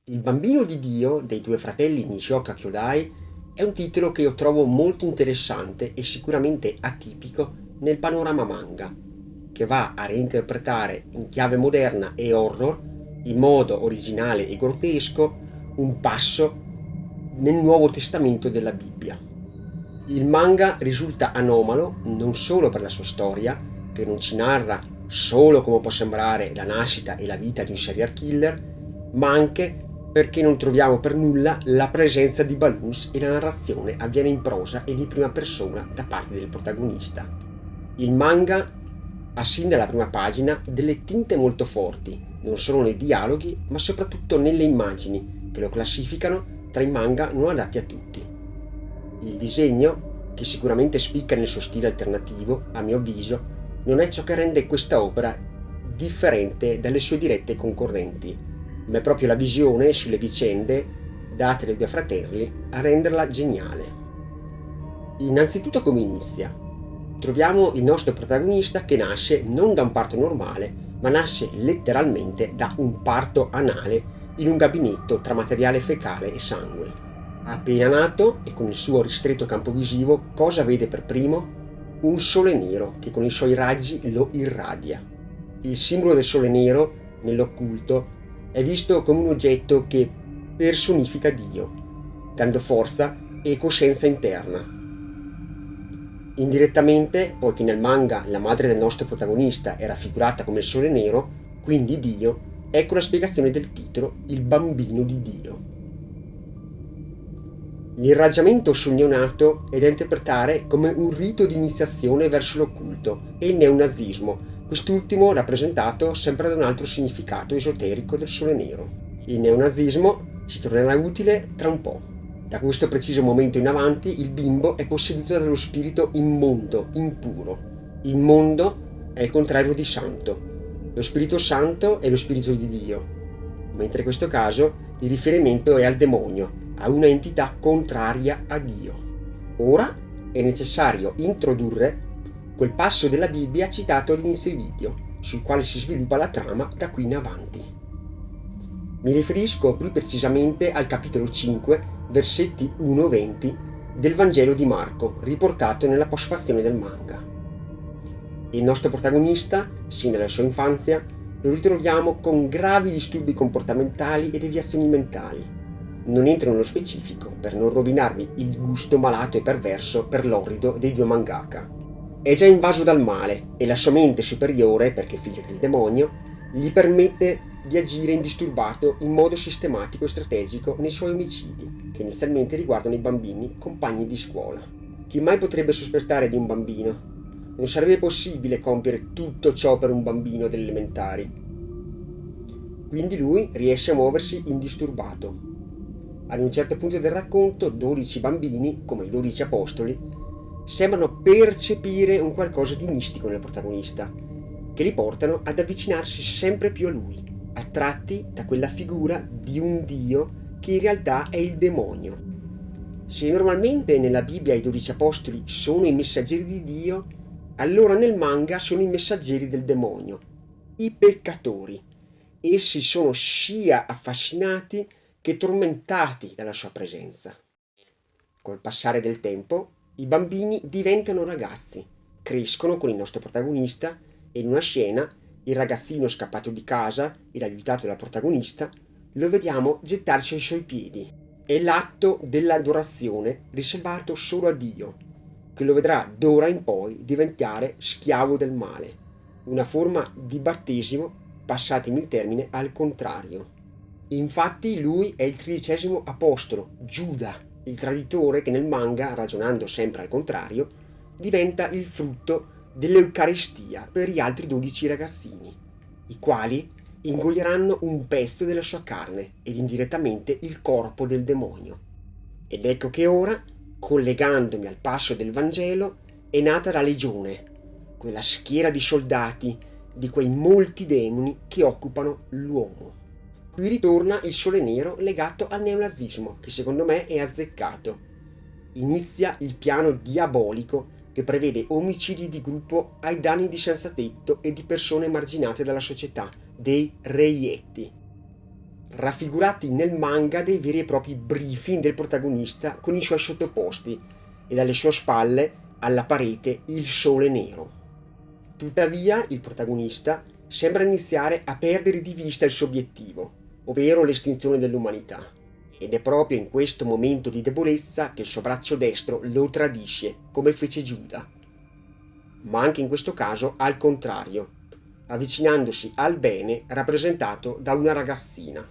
Il bambino di Dio dei due fratelli Nishioka Kyodai è un titolo che io trovo molto interessante e sicuramente atipico nel panorama manga, che va a reinterpretare in chiave moderna e horror, in modo originale e grottesco, un passo nel Nuovo Testamento della Bibbia. Il manga risulta anomalo non solo per la sua storia, che non ci narra solo come può sembrare la nascita e la vita di un serial killer, ma anche perché non troviamo per nulla la presenza di balloons e la narrazione avviene in prosa e di prima persona da parte del protagonista. Il manga ha sin dalla prima pagina delle tinte molto forti, non solo nei dialoghi, ma soprattutto nelle immagini, che lo classificano tra i manga non adatti a tutti. Il disegno, che sicuramente spicca nel suo stile alternativo, a mio avviso, non è ciò che rende questa opera differente dalle sue dirette concorrenti, ma è proprio la visione sulle vicende date dai due fratelli a renderla geniale. Innanzitutto come inizia? Troviamo il nostro protagonista che nasce non da un parto normale, ma nasce letteralmente da un parto anale in un gabinetto tra materiale fecale e sangue. Appena nato e con il suo ristretto campo visivo, cosa vede per primo? Un sole nero che con i suoi raggi lo irradia. Il simbolo del sole nero, nell'occulto, è visto come un oggetto che personifica Dio, dando forza e coscienza interna. Indirettamente, poiché nel manga la madre del nostro protagonista è raffigurata come il sole nero, quindi Dio, ecco la spiegazione del titolo Il bambino di Dio. L'irraggiamento sul neonato è da interpretare come un rito di iniziazione verso l'occulto e il neonazismo, quest'ultimo rappresentato sempre da un altro significato esoterico del sole nero. Il neonazismo ci tornerà utile tra un po'. Da questo preciso momento in avanti il bimbo è posseduto dallo spirito immondo, impuro. Immondo è il contrario di santo. Lo Spirito Santo è lo spirito di Dio, mentre in questo caso il riferimento è al demonio, a una entità contraria a Dio. Ora è necessario introdurre quel passo della Bibbia citato all'inizio video, sul quale si sviluppa la trama da qui in avanti. Mi riferisco più precisamente al capitolo 5, versetti 1-20 del Vangelo di Marco, riportato nella postfazione del manga. Il nostro protagonista, sin dalla sua infanzia, lo ritroviamo con gravi disturbi comportamentali e deviazioni mentali. Non entro nello specifico per non rovinarvi il gusto malato e perverso per l'orrido dei due mangaka. È già invaso dal male e la sua mente superiore, perché figlio del demonio, gli permette di agire indisturbato in modo sistematico e strategico nei suoi omicidi, che inizialmente riguardano i bambini compagni di scuola. Chi mai potrebbe sospettare di un bambino? Non sarebbe possibile compiere tutto ciò per un bambino delle elementari. Quindi lui riesce a muoversi indisturbato. Ad un certo punto del racconto, 12 bambini, come i 12 apostoli, sembrano percepire un qualcosa di mistico nel protagonista, che li portano ad avvicinarsi sempre più a lui, attratti da quella figura di un dio che in realtà è il demonio. Se normalmente nella Bibbia i 12 apostoli sono i messaggeri di Dio, allora nel manga sono i messaggeri del demonio, i peccatori. Essi sono sia affascinati che tormentati dalla sua presenza. Col passare del tempo, i bambini diventano ragazzi, crescono con il nostro protagonista e in una scena il ragazzino scappato di casa ed aiutato dal protagonista lo vediamo gettarsi ai suoi piedi. È l'atto dell'adorazione riservato solo a Dio, che lo vedrà d'ora in poi diventare schiavo del male, una forma di battesimo, passatemi il termine, al contrario. Infatti lui è il 13° apostolo, Giuda, il traditore che nel manga, ragionando sempre al contrario, diventa il frutto dell'Eucaristia per gli altri 12 ragazzini, i quali ingoieranno un pezzo della sua carne ed indirettamente il corpo del demonio. Ed ecco che ora, collegandomi al passo del Vangelo, è nata la legione, quella schiera di soldati, di quei molti demoni che occupano l'uomo. Qui ritorna il sole nero legato al neonazismo, che secondo me è azzeccato. Inizia il piano diabolico che prevede omicidi di gruppo ai danni di senzatetto e di persone emarginate dalla società, dei reietti. raffigurati nel manga dei veri e propri briefing del protagonista con i suoi sottoposti e dalle sue spalle alla parete il sole nero. Tuttavia il protagonista sembra iniziare a perdere di vista il suo obiettivo, ovvero l'estinzione dell'umanità, ed è proprio in questo momento di debolezza che il suo braccio destro lo tradisce, come fece Giuda. Ma anche in questo caso al contrario, avvicinandosi al bene rappresentato da una ragazzina.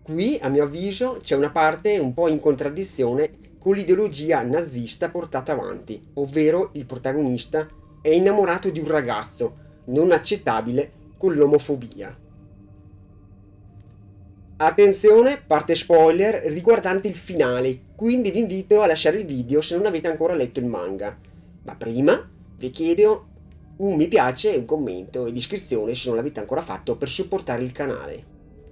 Qui, a mio avviso, c'è una parte un po' in contraddizione con l'ideologia nazista portata avanti, ovvero il protagonista è innamorato di un ragazzo, non accettabile con l'omofobia. Attenzione, parte spoiler riguardante il finale, quindi vi invito a lasciare il video se non avete ancora letto il manga. Ma prima vi chiedo un mi piace, un commento ed iscrizione se non l'avete ancora fatto per supportare il canale.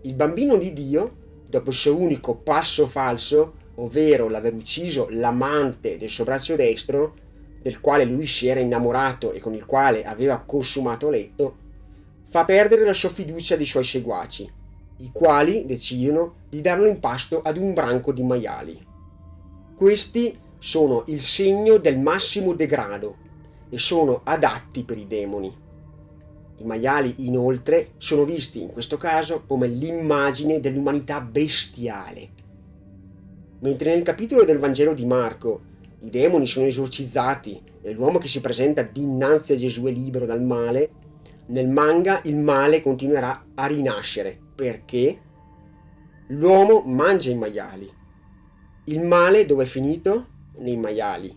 Il bambino di Dio, dopo il suo unico passo falso, ovvero l'aver ucciso l'amante del suo braccio destro, del quale lui si era innamorato e con il quale aveva consumato letto, fa perdere la sua fiducia dei suoi seguaci, i quali decidono di darlo in pasto ad un branco di maiali. Questi sono il segno del massimo degrado e sono adatti per i demoni. I maiali, inoltre, sono visti in questo caso come l'immagine dell'umanità bestiale. Mentre nel capitolo del Vangelo di Marco i demoni sono esorcizzati e l'uomo che si presenta dinanzi a Gesù è libero dal male, nel manga il male continuerà a rinascere perché l'uomo mangia i maiali. Il male dove è finito? Nei maiali.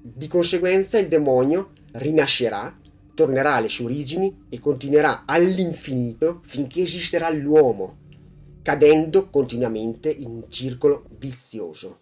Di conseguenza il demonio rinascerà, tornerà alle sue origini e continuerà all'infinito finché esisterà l'uomo, cadendo continuamente in un circolo vizioso.